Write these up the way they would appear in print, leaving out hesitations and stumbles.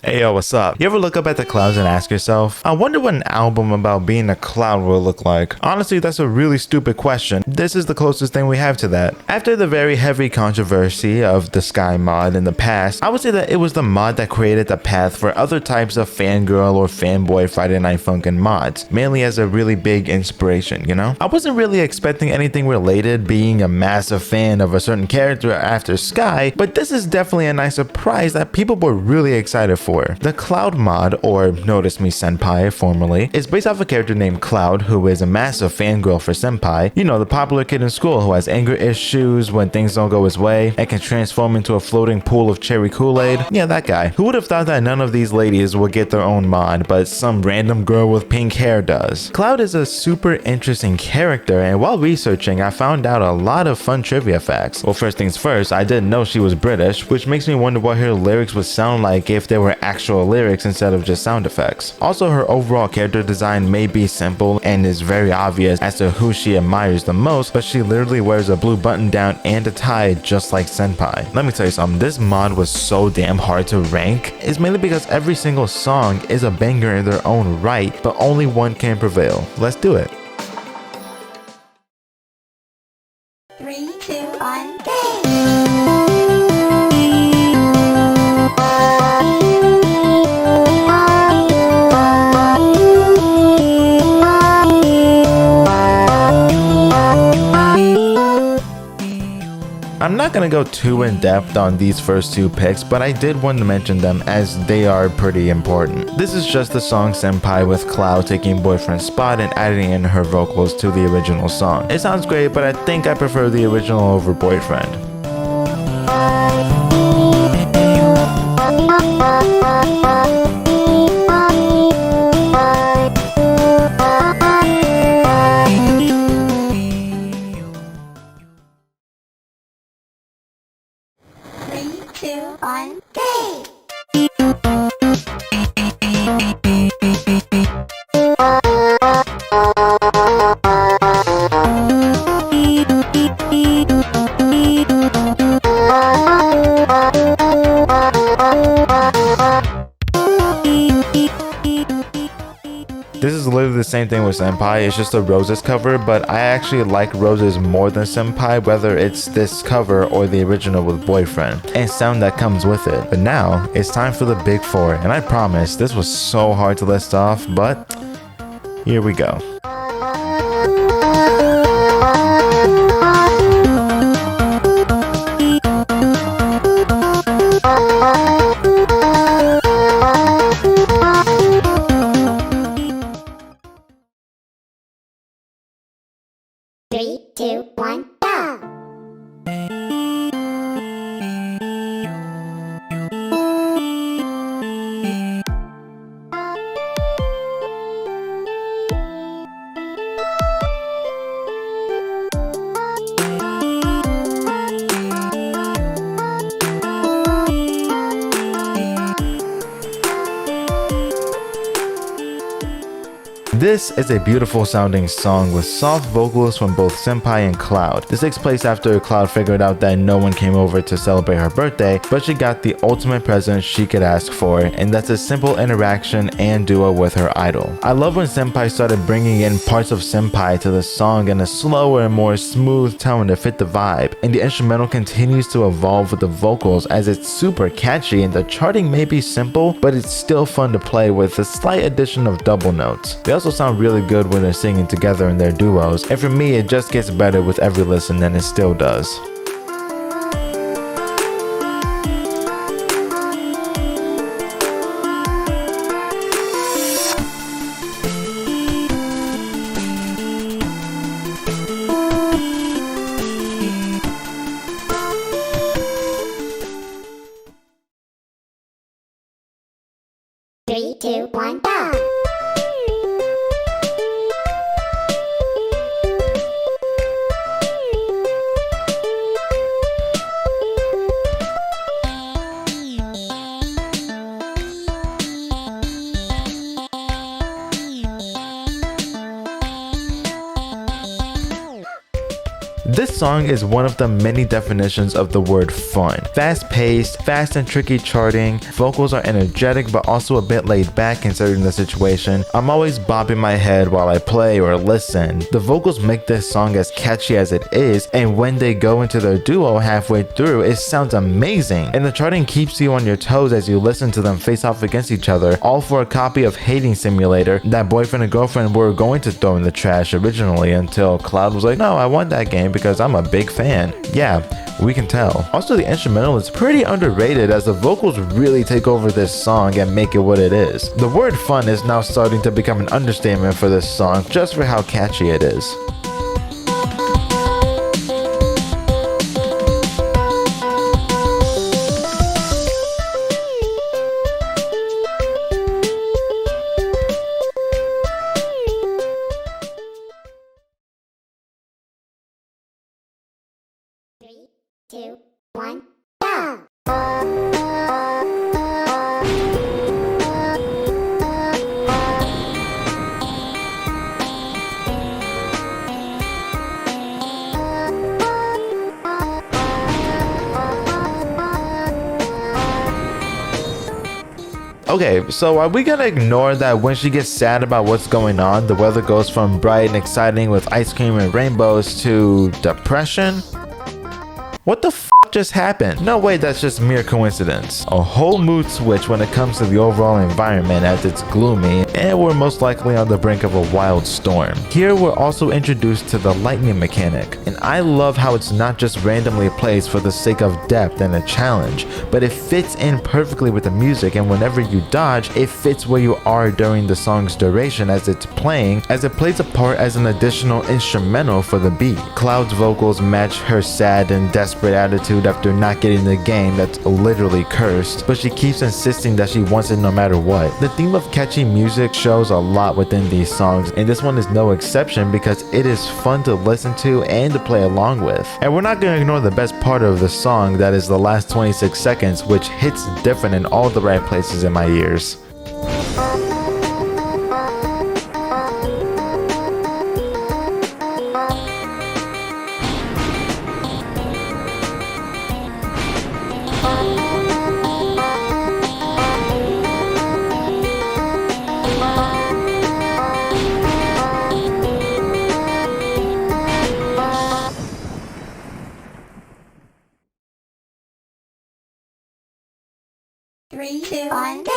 Hey yo, what's up? You ever look up at the clouds and ask yourself, I wonder what an album about being a cloud will look like? Honestly, that's a really stupid question. This is the closest thing we have to that. After the very heavy controversy of the Sky mod in the past, I would say that it was the mod that created the path for other types of fangirl or fanboy Friday Night Funkin' mods, mainly as a really big inspiration, you know? I wasn't really expecting anything related, being a massive fan of a certain character after Sky, but this is definitely a nice surprise that people were really excited for. The Cloud mod, or Notice Me Senpai formerly, is based off a character named Cloud who is a massive fangirl for Senpai. You know, the popular kid in school who has anger issues when things don't go his way and can transform into a floating pool of cherry Kool-Aid. Yeah, that guy. Who would have thought that none of these ladies would get their own mod, but some random girl with pink hair does? Cloud is a super interesting character, and while researching, I found out a lot of fun trivia facts. Well, first things first, I didn't know she was British, which makes me wonder what her lyrics would sound like if they were actual lyrics instead of just sound effects. Also, her overall character design may be simple and is very obvious as to who she admires the most, but she literally wears a blue button down and a tie just like Senpai. Let me tell you something, this mod was so damn hard to rank. It's mainly because every single song is a banger in their own right, but only one can prevail. Let's do it. 3, 2, 1, go! I'm not gonna go too in depth on these first two picks, but I did want to mention them as they are pretty important. This is just the song Senpai with Cloud taking Boyfriend's spot and adding in her vocals to the original song. It sounds great, but I think I prefer the original over Boyfriend. This is literally the same thing with Senpai, it's just a Roses cover, but I actually like Roses more than Senpai, whether it's this cover or the original with Boyfriend, and sound that comes with it. But now, it's time for the big four, and I promise, this was so hard to list off, but here we go. Three, two, one, go! This is a beautiful sounding song with soft vocals from both Senpai and Cloud. This takes place after Cloud figured out that no one came over to celebrate her birthday, but she got the ultimate present she could ask for, and that's a simple interaction and duo with her idol. I love when Senpai started bringing in parts of Senpai to the song in a slower and more smooth tone to fit the vibe, and the instrumental continues to evolve with the vocals as it's super catchy, and the charting may be simple, but it's still fun to play with a slight addition of double notes. They also sound really good when they're singing together in their duos, and for me it just gets better with every listen, and it still does. Three, two, one, go! This song is one of the many definitions of the word fun. Fast-paced, fast and tricky charting, vocals are energetic but also a bit laid back considering the situation. I'm always bobbing my head while I play or listen. The vocals make this song as catchy as it is, and when they go into their duo halfway through, it sounds amazing. And the charting keeps you on your toes as you listen to them face off against each other, all for a copy of Hating Simulator that boyfriend and girlfriend were going to throw in the trash originally, until Cloud was like, no, I want that game because I'm a big fan. Yeah, we can tell. Also, the instrumental is pretty underrated as the vocals really take over this song and make it what it is. The word fun is now starting to become an understatement for this song just for how catchy it is. Three, two, one, go! Okay, so are we gonna ignore that when she gets sad about what's going on, the weather goes from bright and exciting with ice cream and rainbows to depression? What the f just happened? No way, that's just mere coincidence. A whole mood switch when it comes to the overall environment as it's gloomy and we're most likely on the brink of a wild storm. Here we're also introduced to the lightning mechanic, and I love how it's not just randomly placed for the sake of depth and a challenge, but it fits in perfectly with the music, and whenever you dodge, it fits where you are during the song's duration as it's playing, as it plays a part as an additional instrumental for the beat. Cloud's vocals match her sad and desperate attitude after not getting the game that's literally cursed, but she keeps insisting that she wants it no matter what. The theme of catchy music shows a lot within these songs, and this one is no exception because it is fun to listen to and to play along with. And we're not going to ignore the best part of the song, that is the last 26 seconds, which hits different in all the right places in my ears. Three, two, one, go!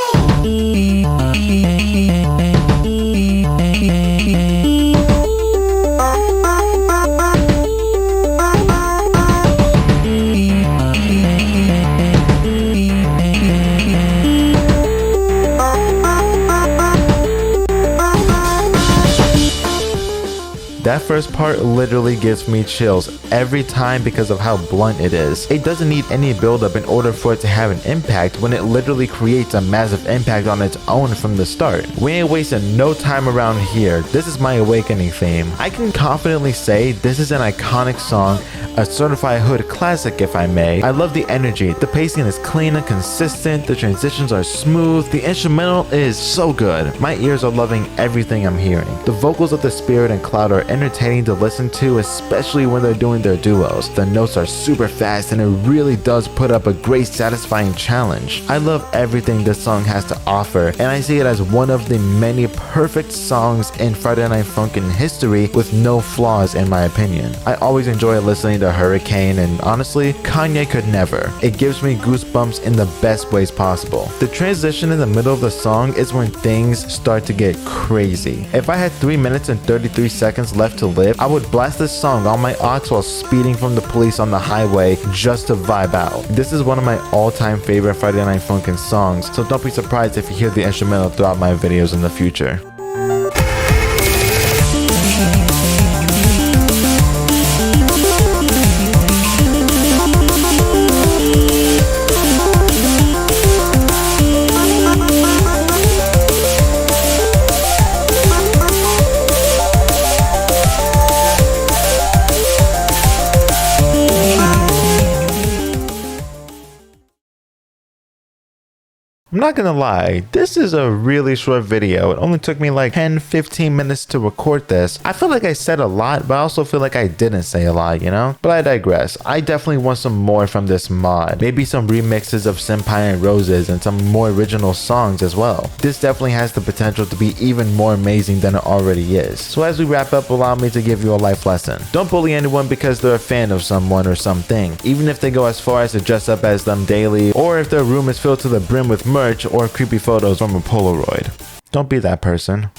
That first part literally gives me chills every time because of how blunt it is. It doesn't need any build-up in order for it to have an impact when it literally creates a massive impact on its own from the start. We ain't wasting no time around here. This is my awakening theme. I can confidently say this is an iconic song, a certified hood classic if I may. I love the energy. The pacing is clean and consistent. The transitions are smooth. The instrumental is so good. My ears are loving everything I'm hearing. The vocals of the Spirit and Cloud are entertaining to listen to, especially when they're doing their duos. The notes are super fast and it really does put up a great satisfying challenge. I love everything this song has to offer, and I see it as one of the many perfect songs in Friday Night Funkin' history with no flaws in my opinion. I always enjoy listening to Hurricane, and honestly, Kanye could never. It gives me goosebumps in the best ways possible. The transition in the middle of the song is when things start to get crazy. If I had 3 minutes and 33 seconds left to live, I would blast this song on my aux while speeding from the police on the highway just to vibe out. This is one of my all-time favorite Friday Night Funkin' songs, so don't be surprised if you hear the instrumental throughout my videos in the future. I'm not gonna lie, this is a really short video. It only took me like 10-15 minutes to record this. I feel like I said a lot, but I also feel like I didn't say a lot, you know? But I digress. I definitely want some more from this mod. Maybe some remixes of Senpai and Roses and some more original songs as well. This definitely has the potential to be even more amazing than it already is. So as we wrap up, allow me to give you a life lesson. Don't bully anyone because they're a fan of someone or something, even if they go as far as to dress up as them daily, or if their room is filled to the brim with merch or creepy photos from a Polaroid. Don't be that person.